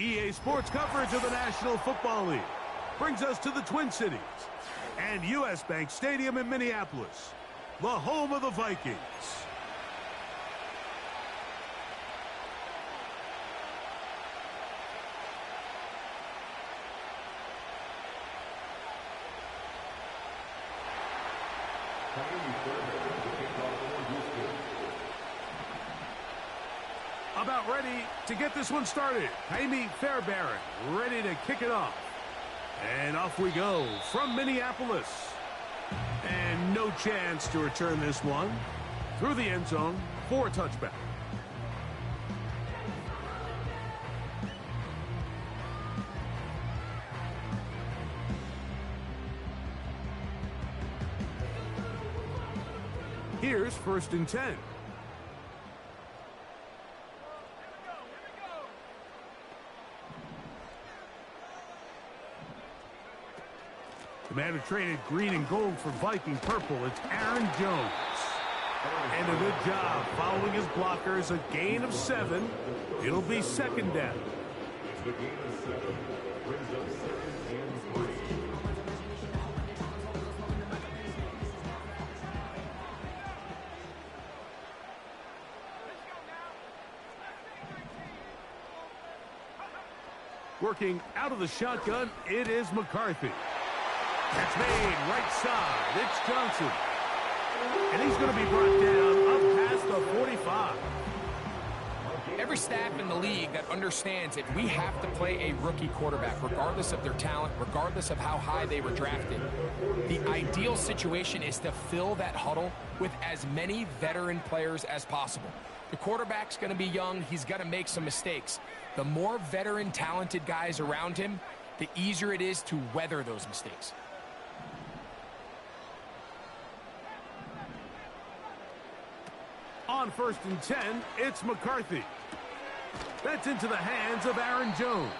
EA Sports coverage of the National Football League brings us to the Twin Cities and U.S. Bank Stadium in Minneapolis, the home of the Vikings. About ready to get this one started. Jaime Fairbairn ready to kick it off. And off we go from Minneapolis. And no chance to return this one through the end zone for a touchback. Here's 1st and 10. The man who traded green and gold for Viking purple, it's Aaron Jones. And a good job following his blockers, a gain of 7. It'll be 2nd down. The gain of 7 brings up 2nd and 3. Working out of the shotgun, it is McCarthy. That's made right side. It's Johnson. And he's going to be brought down up past the 45. Every staff in the league that understands that we have to play a rookie quarterback, regardless of their talent, regardless of how high they were drafted. The ideal situation is to fill that huddle with as many veteran players as possible. The quarterback's going to be young. He's going to make some mistakes. The more veteran, talented guys around him, the easier it is to weather those mistakes. On 1st and 10, it's McCarthy. That's into the hands of Aaron Jones.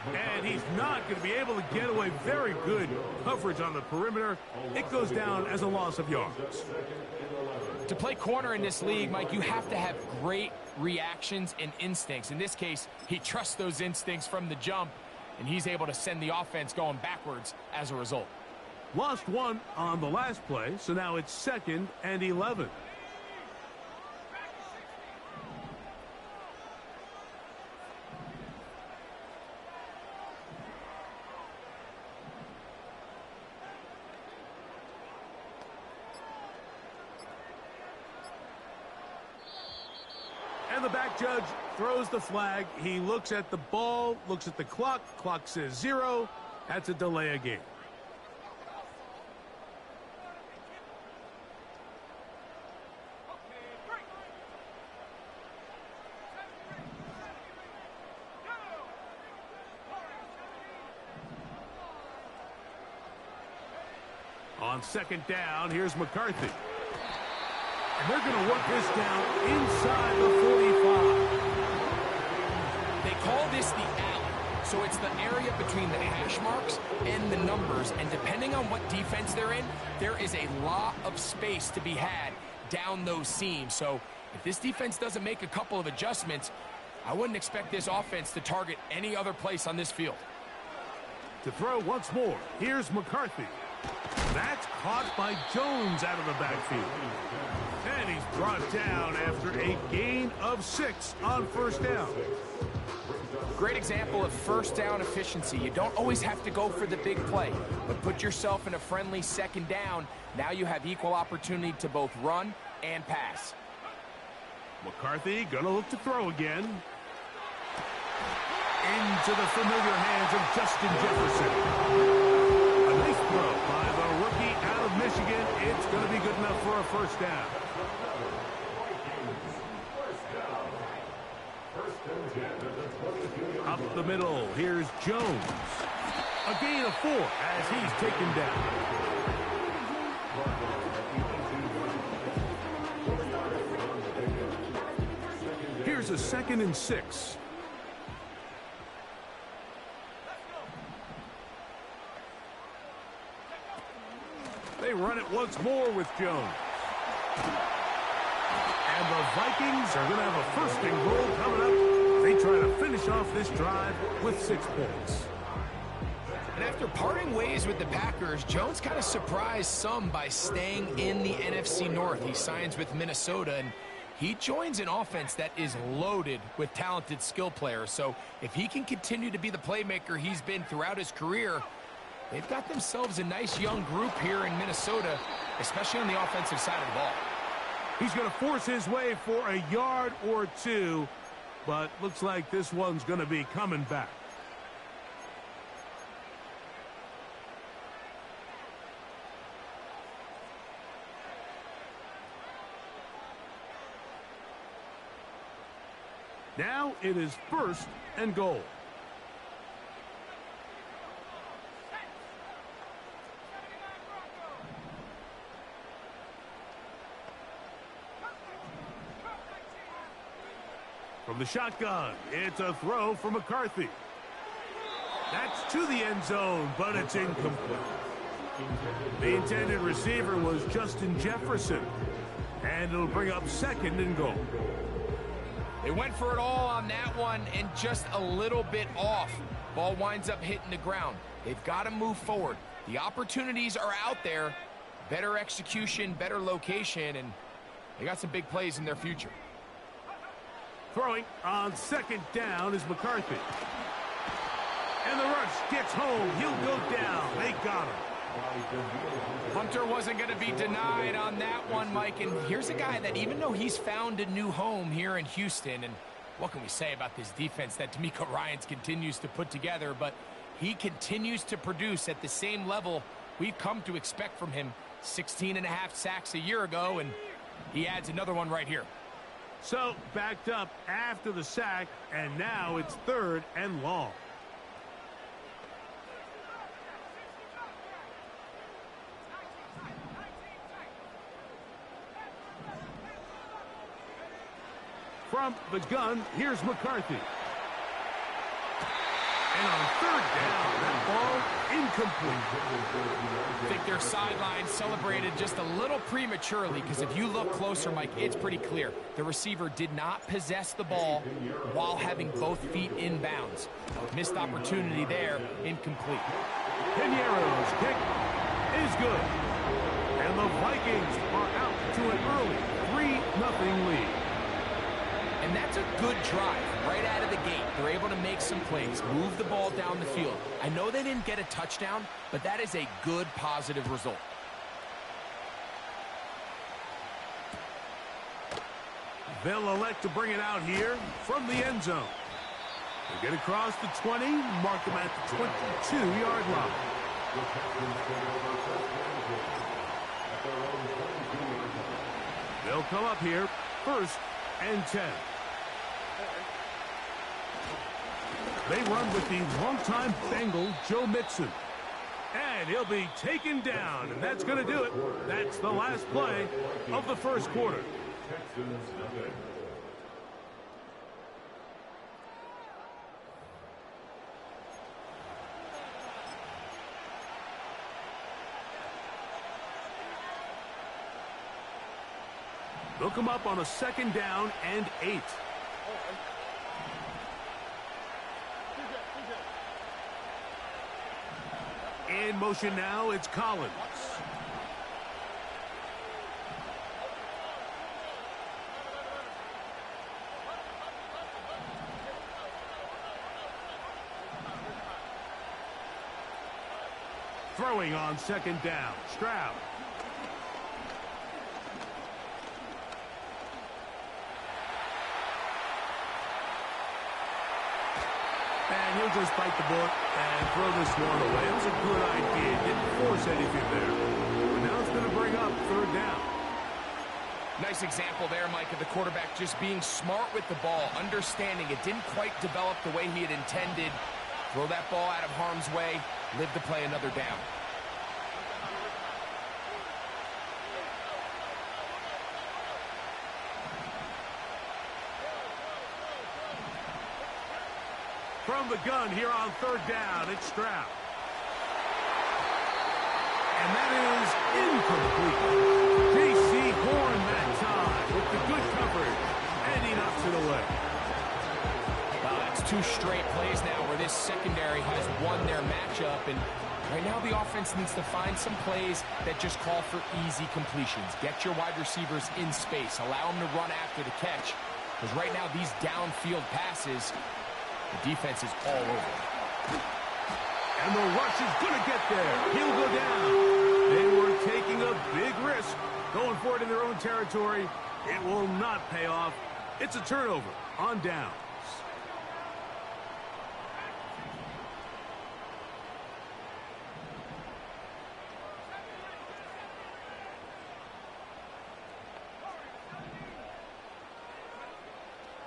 And he's not going to be able to get away. Very good coverage on the perimeter. It goes down as a loss of yards. To play corner in this league, Mike, you have to have great reactions and instincts. In this case, he trusts those instincts from the jump, and he's able to send the offense going backwards as a result. Lost 1 on the last play, so now it's 2nd and 11. And the back judge throws the flag. He looks at the ball, looks at the clock. Clock says 0. That's a delay of game. On 2nd down, here's McCarthy. And they're going to work this down inside the 45. They call this the alley. So it's the area between the hash marks and the numbers. And depending on what defense they're in, there is a lot of space to be had down those seams. So if this defense doesn't make a couple of adjustments, I wouldn't expect this offense to target any other place on this field. To throw once more, here's McCarthy. That's caught by Jones out of the backfield. And he's brought down after a gain of 6 on 1st down. Great example of 1st down efficiency. You don't always have to go for the big play, but put yourself in a friendly 2nd down. Now you have equal opportunity to both run and pass. McCarthy gonna look to throw again. Into the familiar hands of Justin Jefferson. A nice throw by the rookie out of Michigan. It's going to be good enough for a 1st down. Up the middle, here's Jones. A gain of 4 as he's taken down. Here's a 2nd and 6. They run it once more with Jones. And the Vikings are going to have a 1st and goal coming up. They try to finish off this drive with 6 points. And after parting ways with the Packers, Jones kind of surprised some by staying in the NFC North. He signs with Minnesota, and he joins an offense that is loaded with talented skill players. So if he can continue to be the playmaker he's been throughout his career, they've got themselves a nice young group here in Minnesota, especially on the offensive side of the ball. He's going to force his way for a yard or 2, but looks like this one's going to be coming back. Now it is 1st and goal. From the shotgun, it's a throw for McCarthy. That's to the end zone, but it's incomplete. The intended receiver was Justin Jefferson, and it'll bring up 2nd and goal. They went for it all on that one and just a little bit off. Ball winds up hitting the ground. They've got to move forward. The opportunities are out there. Better execution, better location, and they got some big plays in their future. Throwing on 2nd down is McCarthy. And the rush gets home. He'll go down. They got him. Hunter wasn't going to be denied on that one, Mike. And here's a guy that even though he's found a new home here in Houston, and what can we say about this defense that D'Amico Ryans continues to put together, but he continues to produce at the same level we've come to expect from him. 16.5 sacks a year ago, and he adds another one right here. So backed up after the sack, and now it's 3rd and long. From the gun, here's McCarthy. And on 3rd down, that ball incomplete. I think their sideline celebrated just a little prematurely, because if you look closer, Mike, it's pretty clear. The receiver did not possess the ball while having both feet in bounds. Missed opportunity there, incomplete. Piñeiro's kick is good. And the Vikings are out to an early 3-0 lead. And that's a good drive right out of the gate. They're able to make some plays, move the ball down the field. I know they didn't get a touchdown, but that is a good, positive result. They'll elect to bring it out here from the end zone. They get across the 20, mark them at the 22-yard line. They'll come up here, 1st and 10. They run with the longtime Bengal, Joe Mixon. And he'll be taken down, and that's going to do it. That's the last play of the 1st quarter. They'll come up on a 2nd down and 8. In motion now, it's Collins. Throwing on 2nd down, Stroud. And he'll just bite the bullet and throw this one away. It was a good idea. Didn't force anything there. But now it's going to bring up 3rd down. Nice example there, Mike, of the quarterback just being smart with the ball, understanding it didn't quite develop the way he had intended. Throw that ball out of harm's way, live to play another down. From the gun here on 3rd down, it's Stroud. And that is incomplete. J.C. Horn that time with the good coverage, and he knocks it away. 2 straight plays now where this secondary has won their matchup, and right now the offense needs to find some plays that just call for easy completions. Get your wide receivers in space. Allow them to run after the catch, because right now these downfield passes, the defense is all over. And the rush is going to get there. He'll go down. They were taking a big risk going for it in their own territory. It will not pay off. It's a turnover on downs.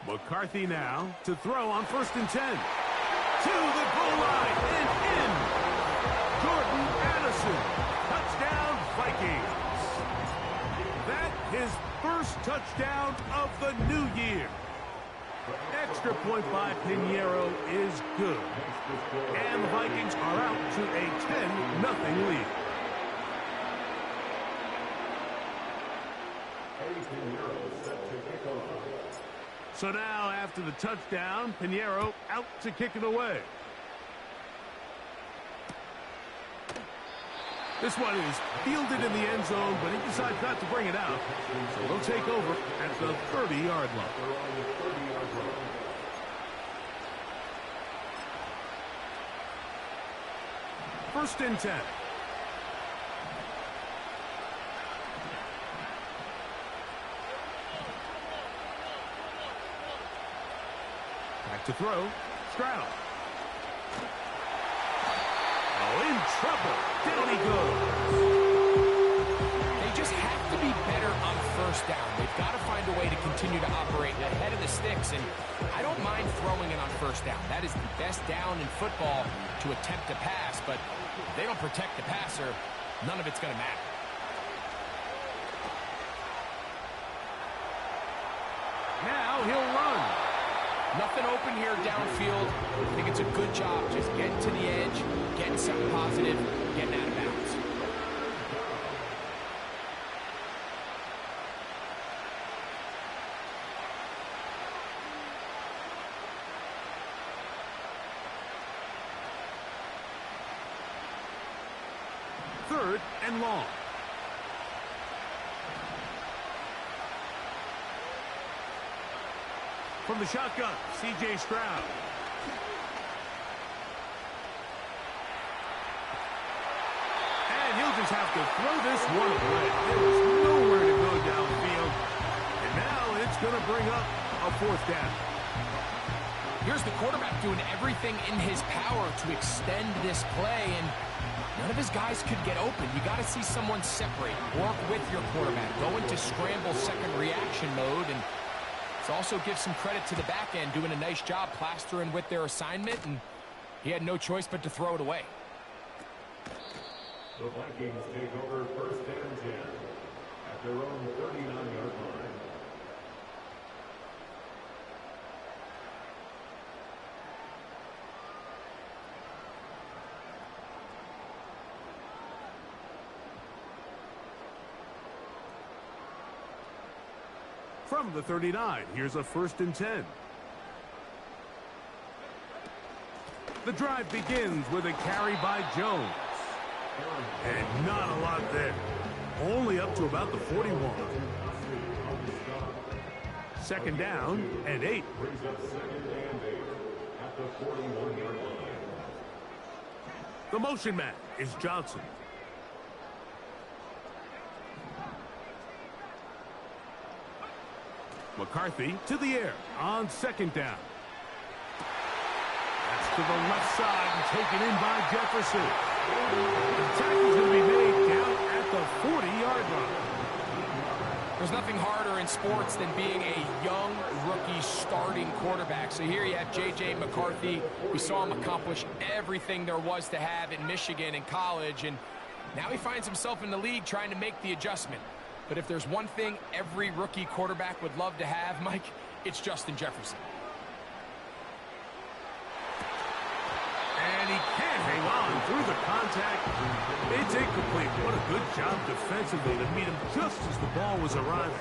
McCarthy now to throw on 1st and 10. To the goal line and in. Jordan Addison. Touchdown, Vikings. That his first touchdown of the new year. Extra point by Pinheiro is good. And the Vikings are out to a 10-0 lead. So now, after the touchdown, Pinheiro out to kick it away. This one is fielded in the end zone, but he decides not to bring it out. So they'll take over at the 30-yard line. 1st and 10. Back to throw. Stroud. Oh, in trouble. Down he goes. They just have to be better on 1st down. They've got to find a way to continue to operate ahead of the sticks, and I don't mind throwing it on 1st down. That is the best down in football to attempt to pass, but if they don't protect the passer, none of it's going to matter. Now he'll run. Nothing open here downfield. I think it's a good job just getting to the edge, getting something positive, getting out of bounds. Third and long. From the shotgun, C.J. Stroud. And he'll just have to throw this one away. There is nowhere to go downfield. And now it's going to bring up a 4th down. Here's the quarterback doing everything in his power to extend this play, and none of his guys could get open. You got to see someone separate, work with your quarterback, go into scramble second reaction mode, and also give some credit to the back end, doing a nice job plastering with their assignment, and he had no choice but to throw it away. The Vikings take over 1st and 10 at their own 39-yard line. From the 39, here's a 1st and 10. The drive begins with a carry by Jones. And not a lot there. Only up to about the 41. 2nd down and 8. Brings up 2nd and 8 at the 41-yard line. The motion man is Johnson. McCarthy to the air on 2nd down. That's to the left side and taken in by Jefferson. The tackle's going to be made down at the 40-yard line. There's nothing harder in sports than being a young rookie starting quarterback. So here you have J.J. McCarthy. We saw him accomplish everything there was to have in Michigan in college, and now he finds himself in the league trying to make the adjustment. But if there's one thing every rookie quarterback would love to have, Mike, it's Justin Jefferson. And he can't hang on through the contact. It's incomplete. What a good job defensively to meet him just as the ball was arriving.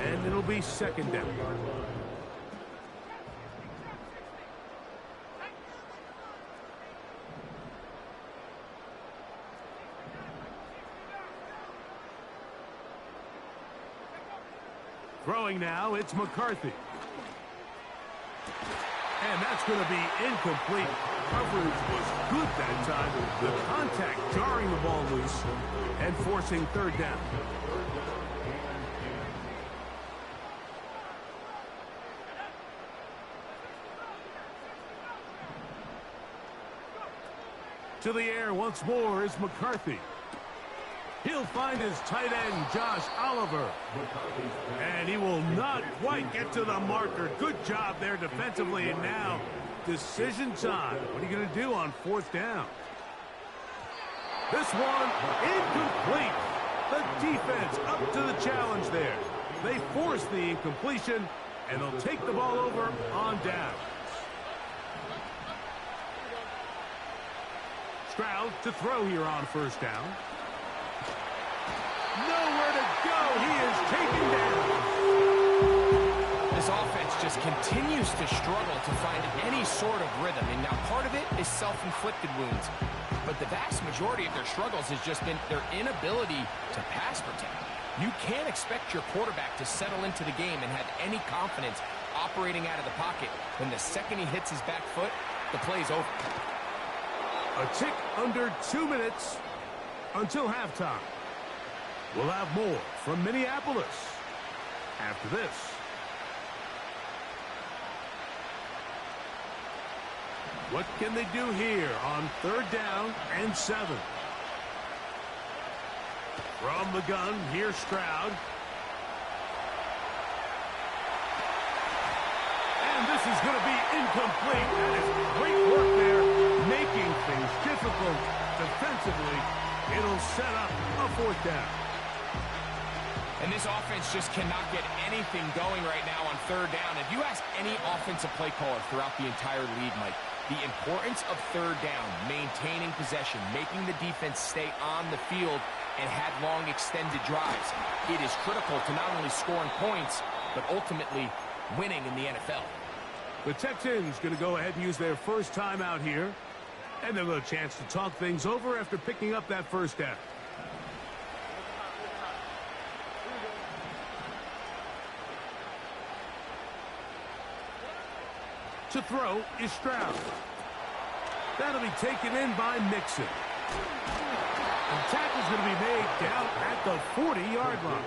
And it'll be 2nd down. Throwing now, it's McCarthy. And that's going to be incomplete. Coverage was good that time. The contact jarring the ball loose and forcing third down. To the air once more is McCarthy. He'll find his tight end, Josh Oliver. And he will not quite get to the marker. Good job there defensively. And now, decision time. What are you going to do on fourth down? This one, incomplete. The defense up to the challenge there. They force the incompletion, and they'll take the ball over on down. Stroud to throw here on first down. Nowhere to go. He is taken down. This offense just continues to struggle to find any sort of rhythm. And now part of it is self-inflicted wounds. But the vast majority of their struggles has just been their inability to pass protect. You can't expect your quarterback to settle into the game and have any confidence operating out of the pocket. When the second he hits his back foot, the play's over. A tick under 2 minutes until halftime. We'll have more from Minneapolis after this. What can they do here on third down and 7? From the gun, here's Stroud. And this is going to be incomplete. That is great work there, making things difficult defensively. It'll set up a fourth down. And this offense just cannot get anything going right now on third down. If you ask any offensive play caller throughout the entire league, Mike, the importance of third down, maintaining possession, making the defense stay on the field, and had long extended drives. It is critical to not only scoring points, but ultimately winning in the NFL. The Texans going to go ahead and use their first timeout here. And they'll have a chance to talk things over after picking up that first down. To throw is Stroud. That'll be taken in by Mixon. The tackle's going to be made down at the 40-yard line.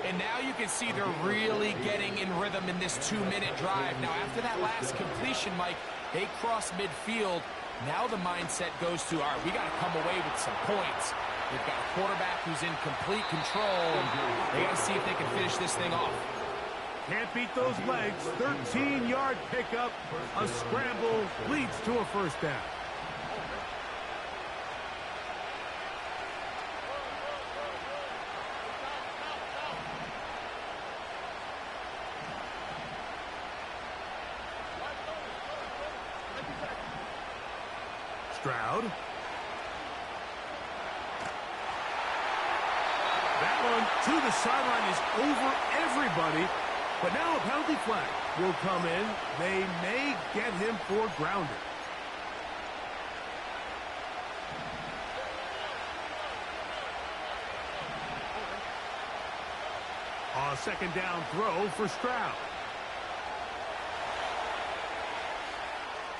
And now you can see they're really getting in rhythm in this 2-minute drive. Now, after that last completion, Mike, they cross midfield. Now the mindset goes to, all right, we got to come away with some points. They've got a quarterback who's in complete control. They got to see if they can finish this thing off. Can't beat those legs. 13-yard pickup. A scramble leads to a first down. Stroud. That one to the sideline is over everybody. But now a penalty flag will come in. They may get him for grounding. A second down throw for Stroud.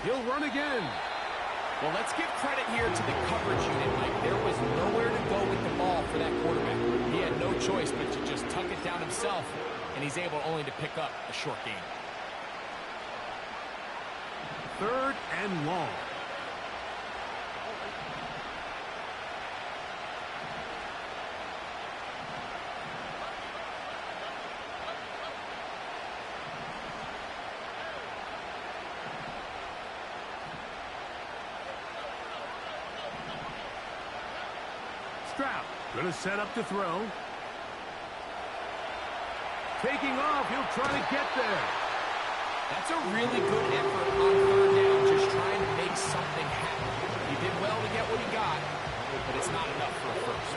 He'll run again. Well, let's give credit here to the coverage unit, Mike. There was nowhere to go with the ball for that quarterback. He had no choice but to just tuck it down himself, and he's able only to pick up a short gain. Third and long. Stroud going to set up to throw. Taking off, he'll try to get there. That's a really good effort on third down, just trying to make something happen. He did well to get what he got, but it's not enough for a first.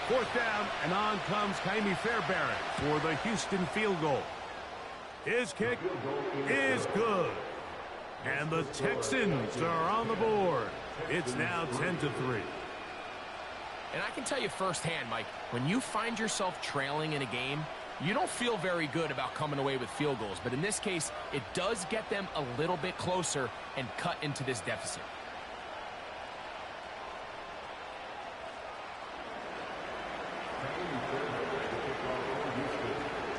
Fourth down, and on comes Jaime Fairbairn for the Houston field goal. His kick is good. And the Texans are on the board. It's now 10-3. And I can tell you firsthand, Mike, when you find yourself trailing in a game, You don't feel very good about coming away with field goals, but in this case, it does get them a little bit closer and cut into this deficit.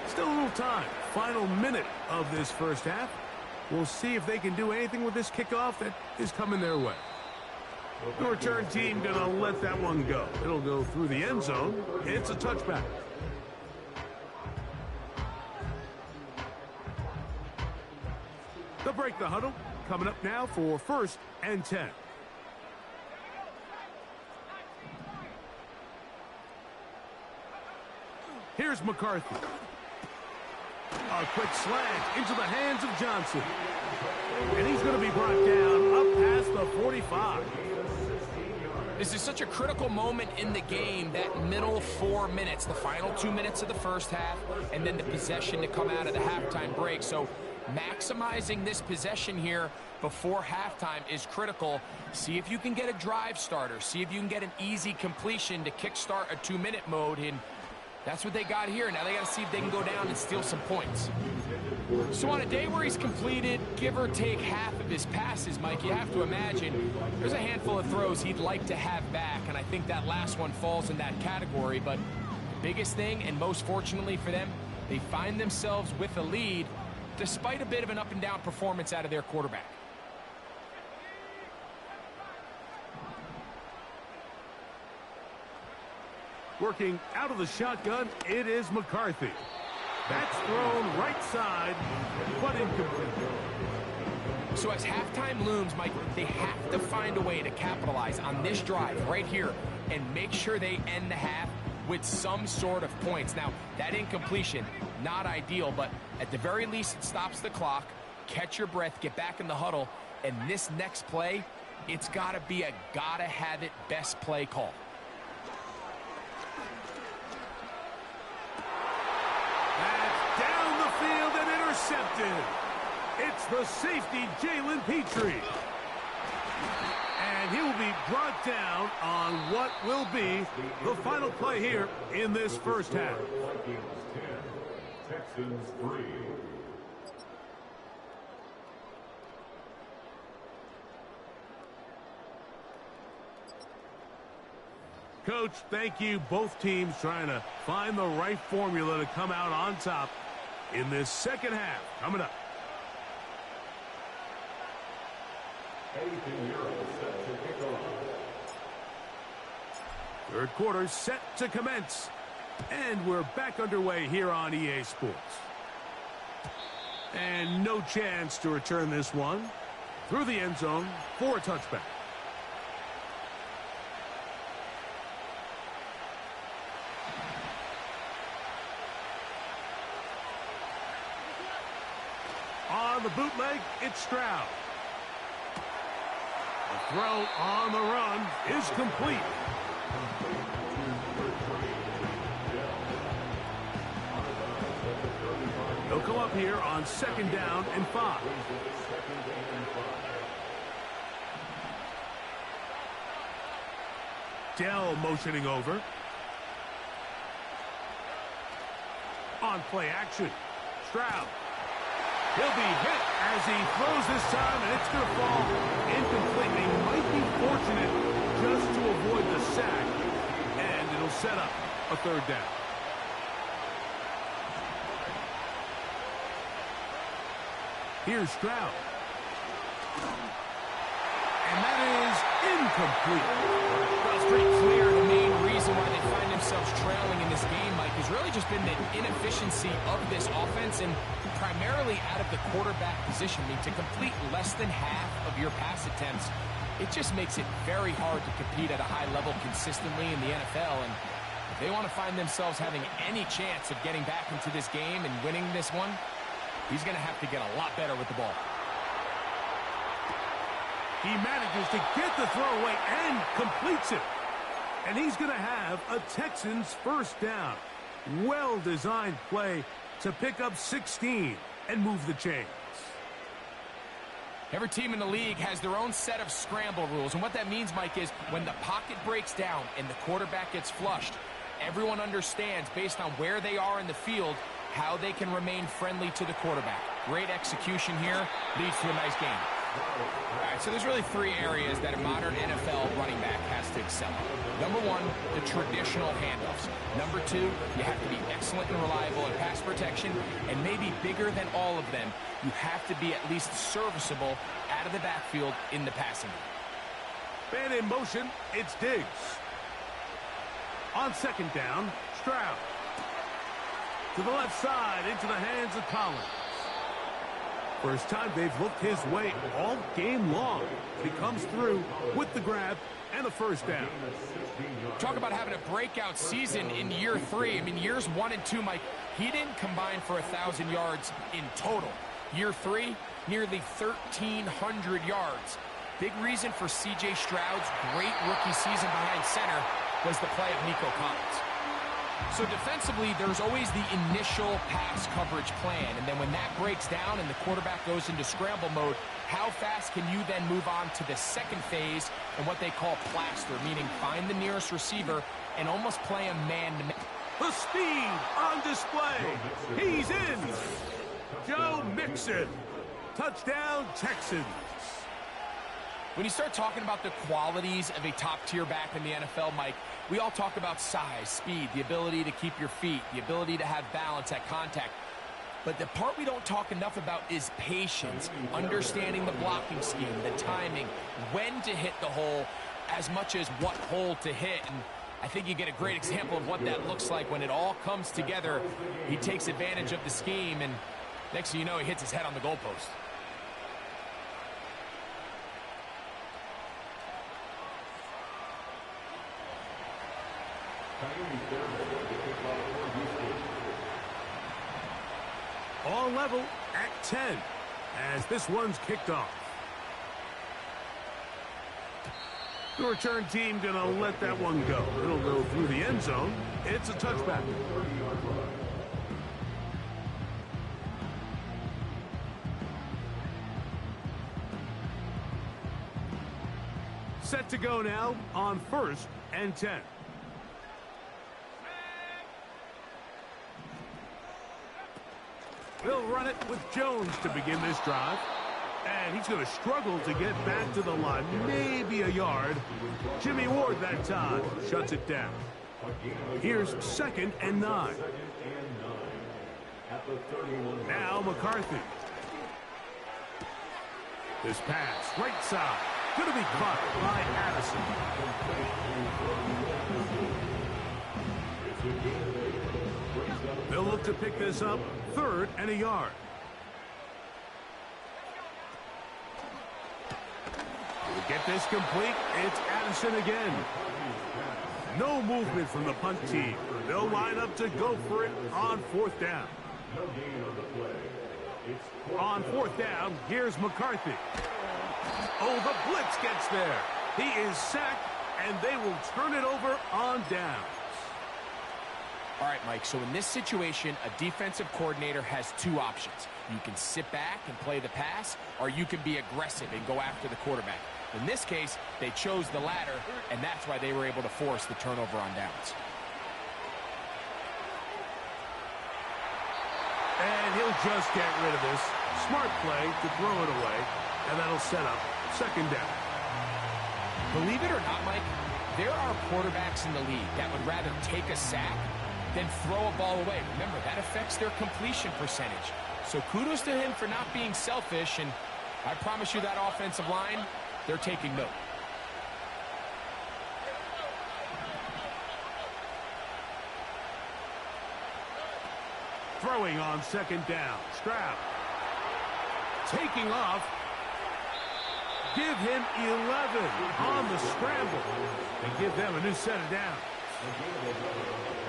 Still a little time. Final minute of this first half. We'll see if they can do anything with this kickoff that is coming their way. The return team going to let that one go. It'll go through the end zone. It's a touchback. They'll break the huddle. Coming up now for 1st and 10. Here's McCarthy. A quick slant into the hands of Johnson. And he's going to be brought down up past the 45. This is such a critical moment in the game, that middle 4 minutes, the final 2 minutes of the first half, and then the possession to come out of the halftime break. So maximizing this possession here before halftime is critical. See if you can get a drive starter. See if you can get an easy completion to kickstart a 2-minute mode. And that's what they got here. Now they got to see if they can go down and steal some points. So on a day where he's completed, give or take half of his passes, Mike, you have to imagine there's a handful of throws he'd like to have back, and I think that last one falls in that category. But the biggest thing, and most fortunately for them, they find themselves with a lead despite a bit of an up-and-down performance out of their quarterback. Working out of the shotgun, it is McCarthy. That's thrown right side, but incomplete. So as halftime looms, Mike, they have to find a way to capitalize on this drive right here and make sure they end the half with some sort of points. Now, that incompletion, not ideal, but at the very least, it stops the clock. Catch your breath, get back in the huddle, and this next play, it's got to be a gotta-have-it best play call. That's down the field and intercepted. It's the safety, Jalen Petrie. And he will be brought down on what will be the final play here in this first half. Texans 3. Coach, thank you. Both teams trying to find the right formula to come out on top in this second half. Coming up. Third quarter set to commence. And we're back underway here on EA Sports. And no chance to return this one through the end zone for a touchback. On the bootleg, it's Stroud. The throw on the run is complete. He'll come up here on 2nd down and 5. Dell motioning over. On play action, Stroud. He'll be hit as he throws this time, and it's going to fall incomplete. He might be fortunate just to avoid the sack, and it'll set up a 3rd down. Here's Stroud. And that is incomplete. Well, it's pretty clear the main reason why they find themselves trailing in this game, Mike, has really just been the inefficiency of this offense and primarily out of the quarterback position. I mean, to complete less than half of your pass attempts, it just makes it very hard to compete at a high level consistently in the NFL. And if they want to find themselves having any chance of getting back into this game and winning this one, he's going to have to get a lot better with the ball. He manages to get the throw away and completes it. And he's going to have a Texans 1st down. Well-designed play to pick up 16 and move the chains. Every team in the league has their own set of scramble rules. And what that means, Mike, is when the pocket breaks down and the quarterback gets flushed, Everyone understands, based on where they are in the field, how they can remain friendly to the quarterback. Great execution here, leads to a nice game. All right, so there's really three areas that a modern NFL running back has to excel in. Number one, the traditional handoffs. Number two, you have to be excellent and reliable in pass protection. And maybe bigger than all of them, you have to be at least serviceable out of the backfield in the passing game. Man in motion, it's Diggs. On second down, Stroud. To the left side, into the hands of Collins. First time they've looked his way all game long. He comes through with the grab and a first down. Talk about having a breakout season in year 3. I mean, years 1 and 2, Mike, he didn't combine for 1,000 yards in total. Year 3, nearly 1,300 yards. Big reason for C.J. Stroud's great rookie season behind center was the play of Nico Collins. So defensively, there's always the initial pass coverage plan, and then when that breaks down and the quarterback goes into scramble mode, how fast can you then move on to the second phase and what they call plaster, meaning find the nearest receiver and almost play a man-to-man. The speed on display. He's in. Joe Mixon. Touchdown, Texans. When you start talking about the qualities of a top-tier back in the NFL, Mike, we all talk about size, speed, the ability to keep your feet, the ability to have balance at contact. But the part we don't talk enough about is patience, understanding the blocking scheme, the timing, when to hit the hole, as much as what hole to hit. And I think you get a great example of what that looks like when it all comes together. He takes advantage of the scheme, and next thing you know, he hits his head on the goalpost. All level at 10 as this one's kicked off. The return team gonna let that one go. It'll go through the end zone. It's a touchback. Set to go now on 1st and 10. They'll run it with Jones to begin this drive. And he's going to struggle to get back to the line. Maybe a yard. Jimmy Ward that time shuts it down. Here's 2nd and 9. Now McCarthy. This pass, right side. Going to be caught by Addison. They'll look to pick this up. 3rd and a yard. To get this complete, it's Addison again. No movement from the punt team. They'll line up to go for it on 4th down. On 4th down, here's McCarthy. Oh, the blitz gets there. He is sacked, and they will turn it over on downs. All right, Mike, so in this situation, a defensive coordinator has 2 options. You can sit back and play the pass, or you can be aggressive and go after the quarterback. In this case, they chose the latter, and that's why they were able to force the turnover on downs. And he'll just get rid of this. Smart play to throw it away, and that'll set up 2nd down. Believe it or not, Mike, there are quarterbacks in the league that would rather take a sack than throw a ball away. Remember, that affects their completion percentage. So kudos to him for not being selfish, and I promise you that offensive line, they're taking note. Throwing on 2nd down. Stroud. Taking off. Give him 11 on the scramble. And give them a new set of downs.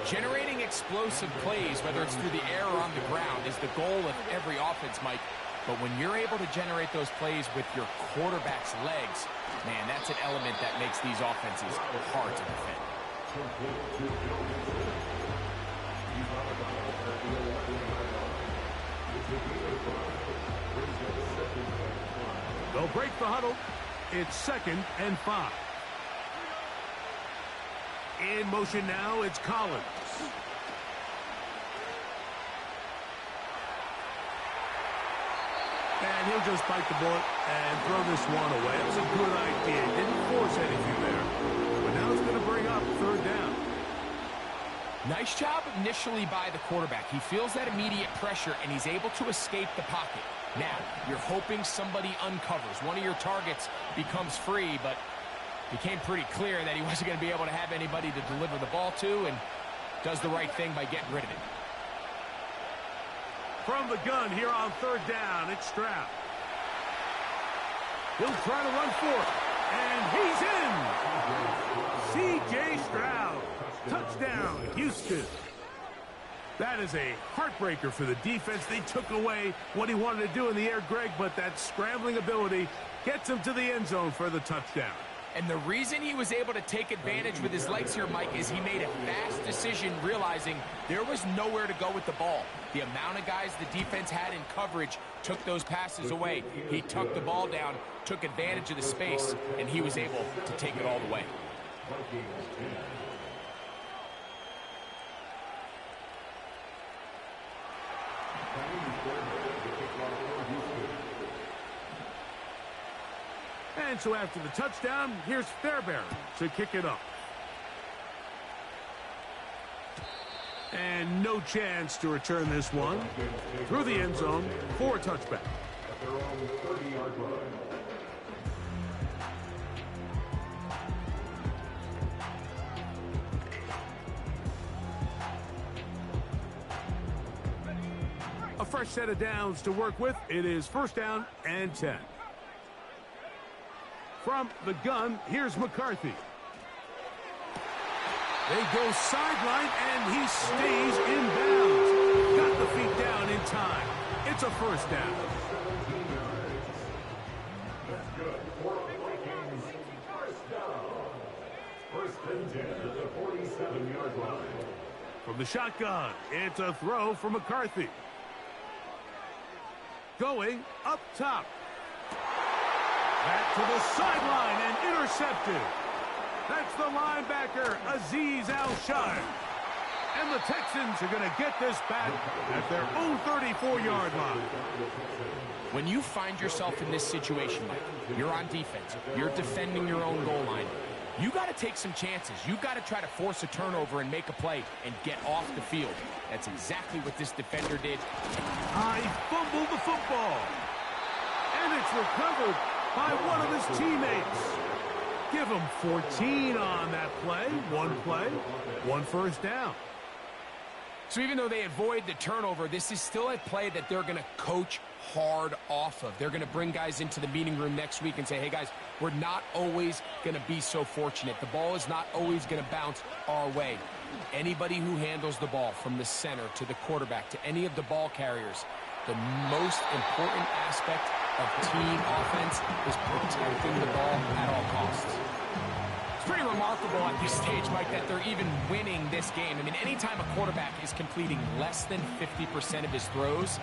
Generating explosive plays, whether it's through the air or on the ground, is the goal of every offense, Mike. But when you're able to generate those plays with your quarterback's legs, man, that's an element that makes these offenses hard to defend. They'll break the huddle. It's 2nd and 5. In motion now, it's Collins. And he'll just bite the bullet and throw this one away. It was a good idea. Didn't force anything there. But now it's going to bring up third down. Nice job initially by the quarterback. He feels that immediate pressure, and he's able to escape the pocket. Now, you're hoping somebody uncovers. One of your targets becomes free, but it became pretty clear that he wasn't going to be able to have anybody to deliver the ball to, and does the right thing by getting rid of it. From the gun here on third down, it's Stroud. He'll try to run for it, and he's in. C.J. Stroud. Touchdown, Houston. That is a heartbreaker for the defense. They took away what he wanted to do in the air, Greg, but that scrambling ability gets him to the end zone for the touchdown. And the reason he was able to take advantage with his legs here, Mike, is he made a fast decision realizing there was nowhere to go with the ball. The amount of guys the defense had in coverage took those passes away. He tucked the ball down, took advantage of the space, and he was able to take it all the way. And so after the touchdown, here's Fairbairn to kick it up. And no chance to return this one. Through the end zone for a touchback. At their own 30-yard line. A fresh set of downs to work with. It is first down and 10. From the gun, here's McCarthy. They go sideline, and he stays in bounds. Got the feet down in time. It's a first down. That's good. For Vikings, first down. First and 10 at the 47-yard line. From the shotgun, it's a throw for McCarthy. Going up top. Back to the sideline and intercepted. That's the linebacker, Azeez Al-Shire. And the Texans are going to get this back at their own 34-yard line. When you find yourself in this situation, Mike, you're on defense, you're defending your own goal line, you got to take some chances. You got to try to force a turnover and make a play and get off the field. That's exactly what this defender did. He fumbled the football. And it's recovered by one of his teammates. Give him 14 on that play, one first down. So even though they avoid the turnover, this is still a play that they're going to coach hard off of. They're going to bring guys into the meeting room next week and say, hey, guys, we're not always going to be so fortunate. The ball is not always going to bounce our way. Anybody who handles the ball from the center to the quarterback to any of the ball carriers, the most important aspect of team offense is protecting the ball at all costs. It's pretty remarkable at this stage, Mike, that they're even winning this game. I mean, anytime a quarterback is completing less than 50% of his throws,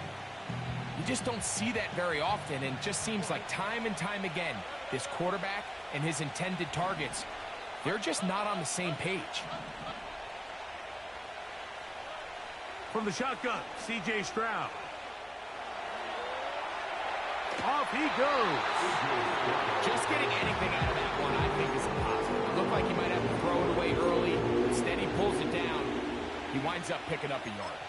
you just don't see that very often, and just seems like time and time again, this quarterback and his intended targets, they're just not on the same page. From the shotgun, C.J. Stroud. Off he goes. Just getting anything out of that one, I think, is impossible. It looked like he might have to throw it away early. Instead, he pulls it down. He winds up picking up a yard.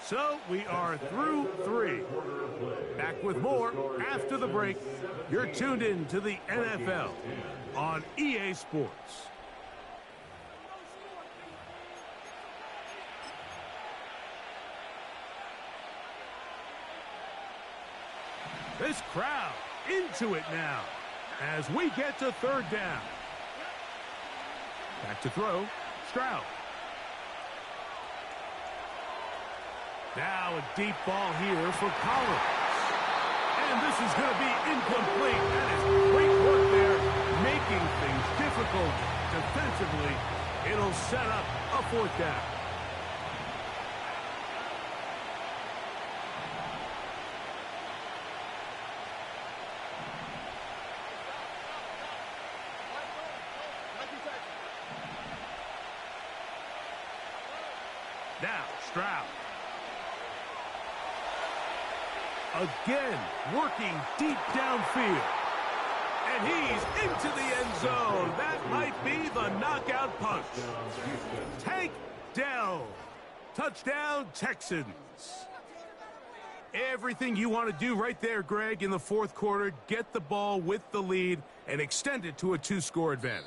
So we are through three. Back with more after the break. You're tuned in to the NFL on EA Sports. This crowd into it now as we get to third down. Back to throw, Stroud. Now a deep ball here for Collins. And this is going to be incomplete. That is great work there, making things difficult defensively. It'll set up a fourth down. Now, Stroud. Again, working deep downfield. And he's into the end zone. That might be the knockout punch. Tank Dell. Touchdown, Texans. Everything you want to do right there, Greg, in the fourth quarter. Get the ball with the lead and extend it to a two-score advantage.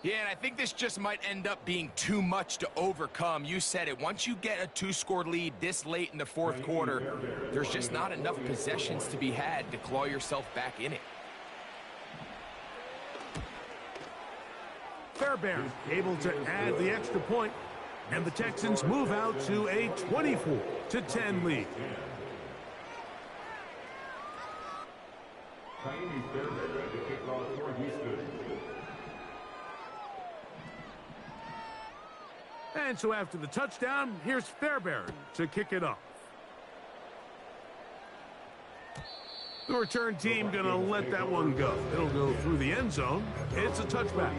Yeah, and I think this just might end up being too much to overcome. You said it. Once you get a two-score lead this late in the fourth quarter, there's just not enough possessions to be had to claw yourself back in it. Fairbairn able to add the extra point, and the Texans move out to a 24-10 lead. And so after the touchdown, here's Fairbairn to kick it off. The return team going to let that one go. It'll go through the end zone. It's a touchback.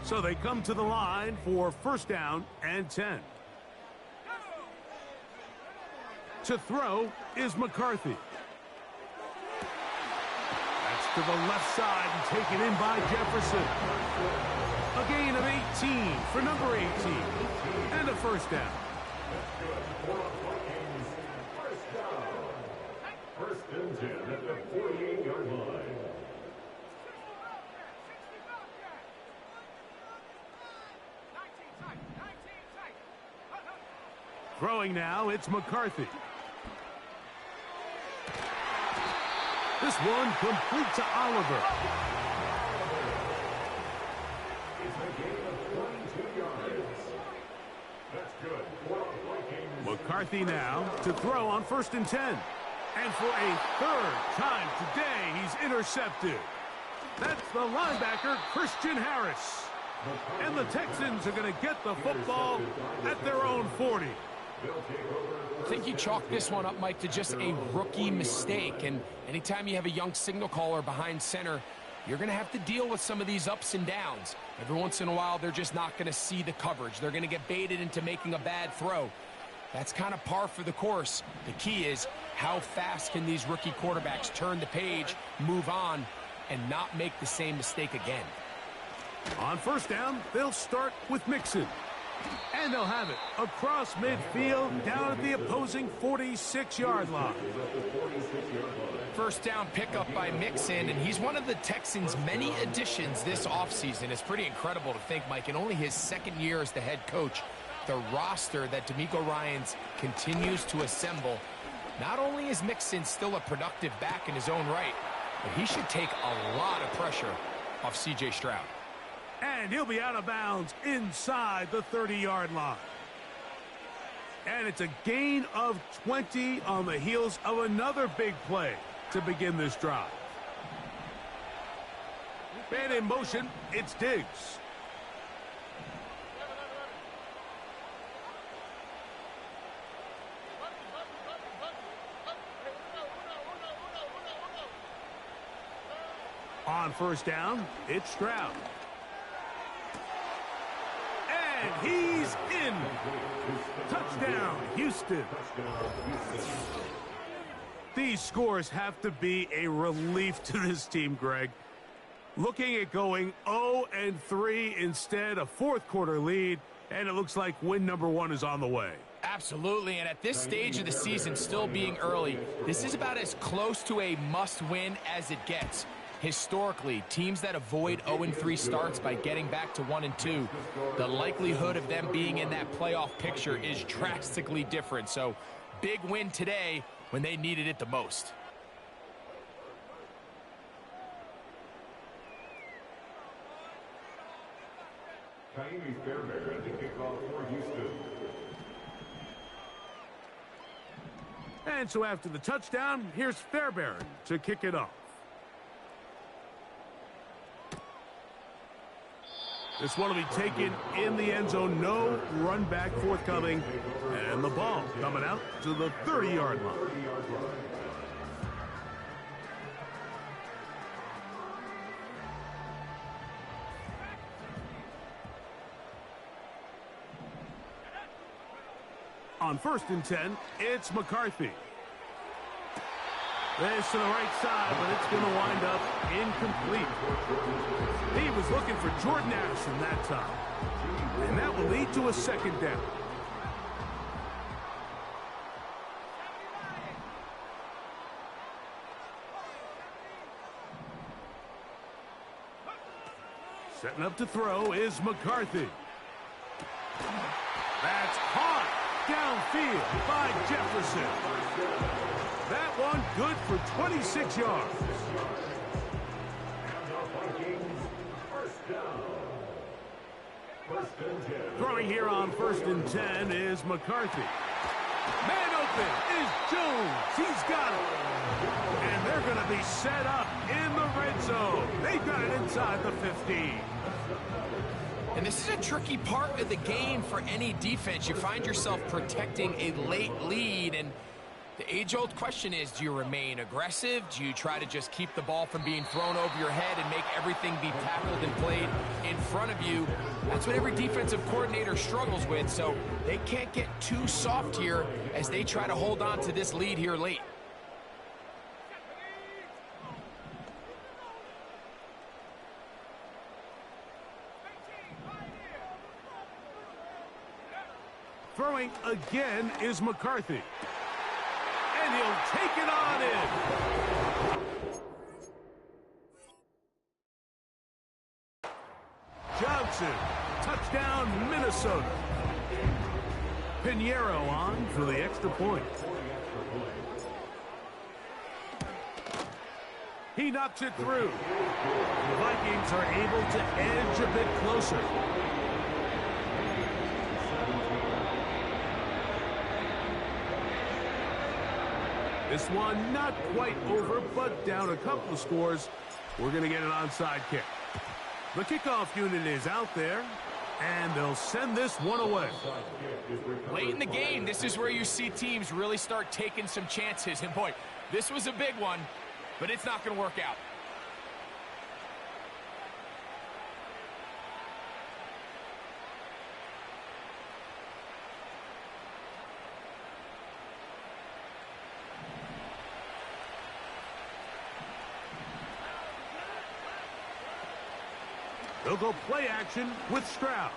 So they come to the line for first down and 10. To throw is McCarthy. That's to the left side and taken in by Jefferson. A gain of 18 for number 18. And a first down. First and 10 at the 48-yard line. Throwing now, it's McCarthy. This one complete to Oliver. It's a gain of 22 yards. That's good. McCarthy now to throw on first and 10. And for a third time today, he's intercepted. That's the linebacker, Christian Harris. And the Texans are going to get the football at their own 40. I think you chalk this one up, Mike, to just a rookie mistake. And anytime you have a young signal caller behind center, you're going to have to deal with some of these ups and downs. Every once in a while, they're just not going to see the coverage. They're going to get baited into making a bad throw. That's kind of par for the course. The key is how fast can these rookie quarterbacks turn the page, move on, and not make the same mistake again. On first down, they'll start with Mixon. And they'll have it across midfield down at the opposing 46-yard line. First down pickup by Mixon, and he's one of the Texans' many additions this offseason. It's pretty incredible to think, Mike, in only his second year as the head coach, the roster that D'Amico Ryans continues to assemble. Not only is Mixon still a productive back in his own right, but he should take a lot of pressure off C.J. Stroud. And he'll be out of bounds inside the 30-yard line. And it's a gain of 20 on the heels of another big play to begin this drive. And in motion, it's Diggs. On first down, it's Stroud. And he's in. Touchdown, Houston. These scores have to be a relief to this team, Greg. Looking at going 0-3 instead, a fourth quarter lead, and it looks like win number one is on the way. Absolutely, and at this stage of the season, still being early, this is about as close to a must-win as it gets. Historically, teams that avoid 0-3 starts by getting back to 1-2, the likelihood of them being in that playoff picture is drastically different. So, big win today when they needed it the most. Fairbairn to kick off for Houston. And so after the touchdown, here's Fairbairn to kick it off. This one will be taken in the end zone. No run back forthcoming. And the ball coming out to the 30-yard line. On 1st and 10, it's McCarthy. This to the right side, but it's going to wind up incomplete. He was looking for Jordan Addison that time. And that will lead to a 2nd down. Setting up to throw is McCarthy. That's caught downfield by Jefferson. That one good for 26 yards. Throwing here on 1st and 10 is McCarthy. Man open is Jones. He's got it. And they're going to be set up in the red zone. They've got it inside the 15. And this is a tricky part of the game for any defense. You find yourself protecting a late lead, and the age-old question is, do you remain aggressive? Do you try to just keep the ball from being thrown over your head and make everything be tackled and played in front of you? That's what every defensive coordinator struggles with, so they can't get too soft here as they try to hold on to this lead here late. Throwing again is McCarthy. And he'll take it on in. Johnson, touchdown Minnesota. Pinheiro on for the extra point. He knocks it through. The Vikings are able to edge a bit closer. This one not quite over, but down a couple of scores. We're going to get an onside kick. The kickoff unit is out there, and they'll send this one away. Late in the game, this is where you see teams really start taking some chances. And boy, this was a big one, but it's not going to work out. They'll go play action with Stroud.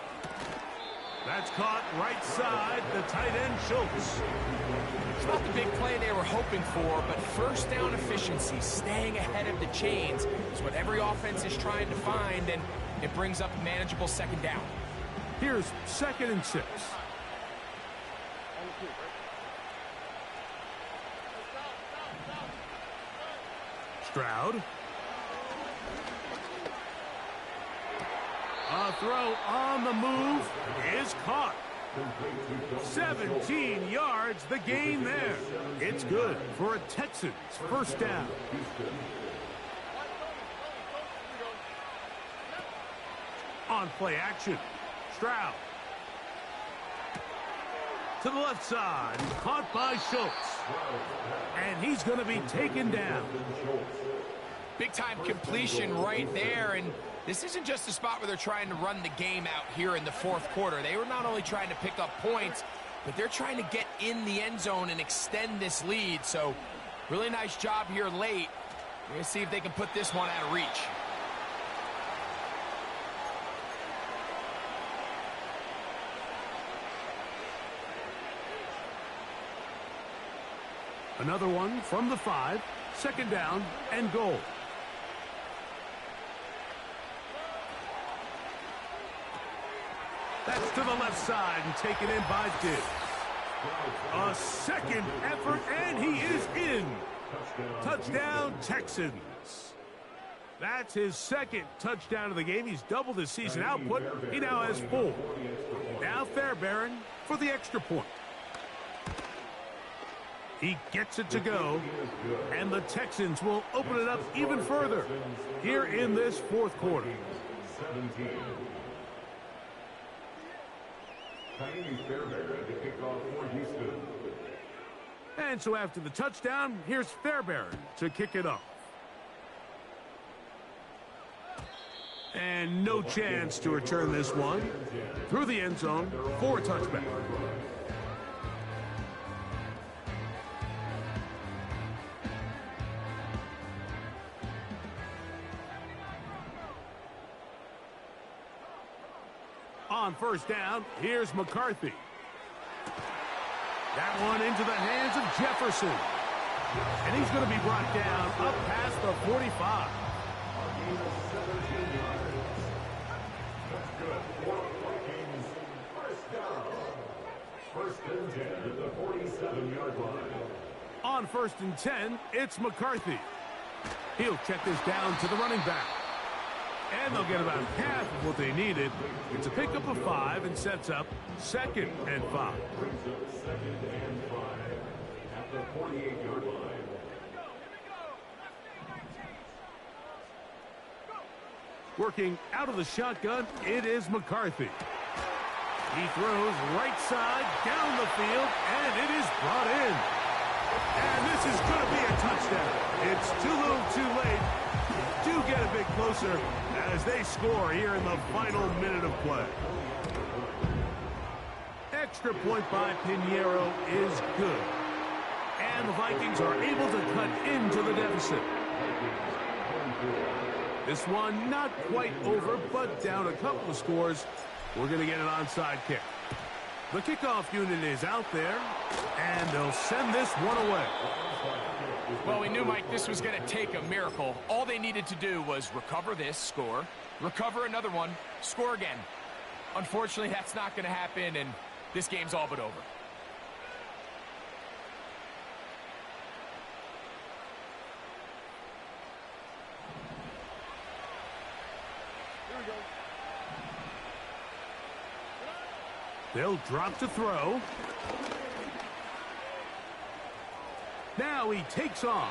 That's caught right side, the tight end Schultz. It's not the big play they were hoping for, but first down efficiency, staying ahead of the chains, is what every offense is trying to find, and it brings up a manageable 2nd down. Here's 2nd and 6. Stroud. A throw on the move is caught. 17 yards, the gain there. It's good for a Texans 1st down. On play action, Stroud. To the left side, caught by Schultz. And he's going to be taken down. Big-time completion right there, and this isn't just a spot where they're trying to run the game out here in the 4th quarter. They were not only trying to pick up points, but they're trying to get in the end zone and extend this lead. So, really nice job here late. We're going to see if they can put this one out of reach. Another one from the 5, 2nd down and goal. That's to the left side and taken in by Diggs. A 2nd effort, and he is in. Touchdown, Texans. That's his 2nd touchdown of the game. He's doubled his season output. He now has 4. Now Fairbairn for the extra point. He gets it to go, and the Texans will open it up even further here in this fourth quarter. 17. Tiny Fairbairn to kick off for Houston. And so after the touchdown, here's Fairbairn to kick it off. And no chance to return this one through the end zone for a touchback. On first down, here's McCarthy. That one into the hands of Jefferson. And he's going to be brought down up past the 45. First and 10 at the 47-yard line. On first and 10, it's McCarthy. He'll check this down to the running back. And they'll get about half of what they needed. It's a pickup of 5 and sets up 2nd and 5. Brings up 2nd and 5 at the 48-yard line. Working out of the shotgun, it is McCarthy. He throws right side down the field, and it is brought in. And this is going to be a touchdown. It's too little too late. Do get a bit closer as they score here in the final minute of play. Extra point by Pinheiro is good. And the Vikings are able to cut into the deficit. This one not quite over, but down a couple of scores. We're going to get an onside kick. The kickoff unit is out there, and they'll send this one away. Well, we knew, Mike, this was going to take a miracle. All they needed to do was recover this, score, recover another one, score again. Unfortunately, that's not going to happen, and this game's all but over. They'll drop to throw. Now he takes off.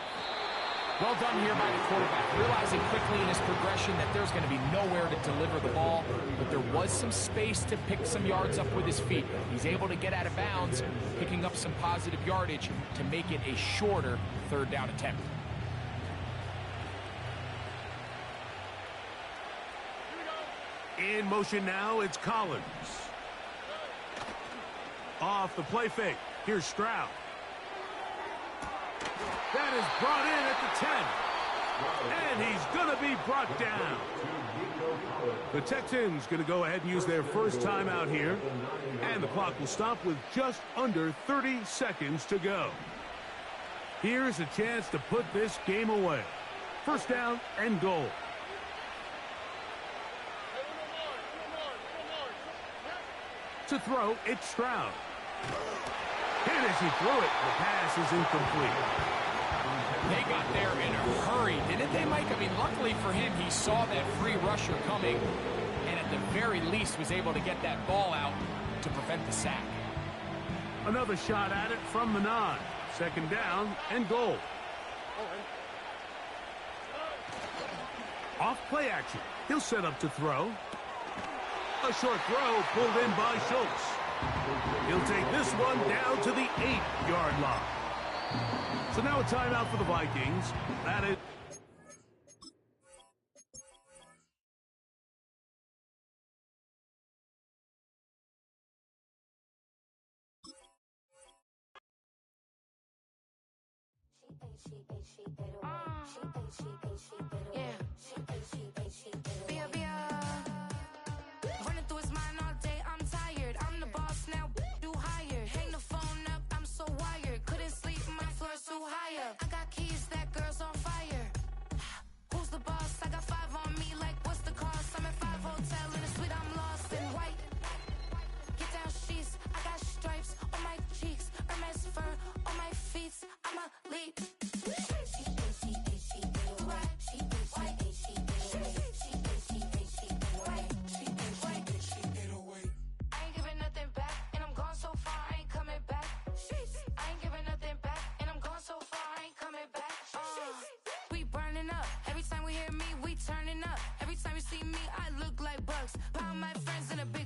Well done here by the quarterback, realizing quickly in his progression that there's going to be nowhere to deliver the ball, but there was some space to pick some yards up with his feet. He's able to get out of bounds, picking up some positive yardage to make it a shorter third down attempt. In motion now, it's Collins. Off the play fake. Here's Stroud. That is brought in at the 10. And he's going to be brought down. The Texans going to go ahead and use their first timeout here. And the clock will stop with just under 30 seconds to go. Here's a chance to put this game away. First down and goal. To throw, it's Stroud. And as he threw it, the pass is incomplete. They got there in a hurry, didn't they, Mike? I mean, luckily for him, he saw that free rusher coming, and at the very least was able to get that ball out to prevent the sack. Another shot at it from the 9. Second down and goal. Off play action. He'll set up to throw. A short throw pulled in by Schultz. He'll take this one down to the 8-yard line. So now a timeout for the Vikings. That is. never see me, I look like Bucks. Pound my friends in a big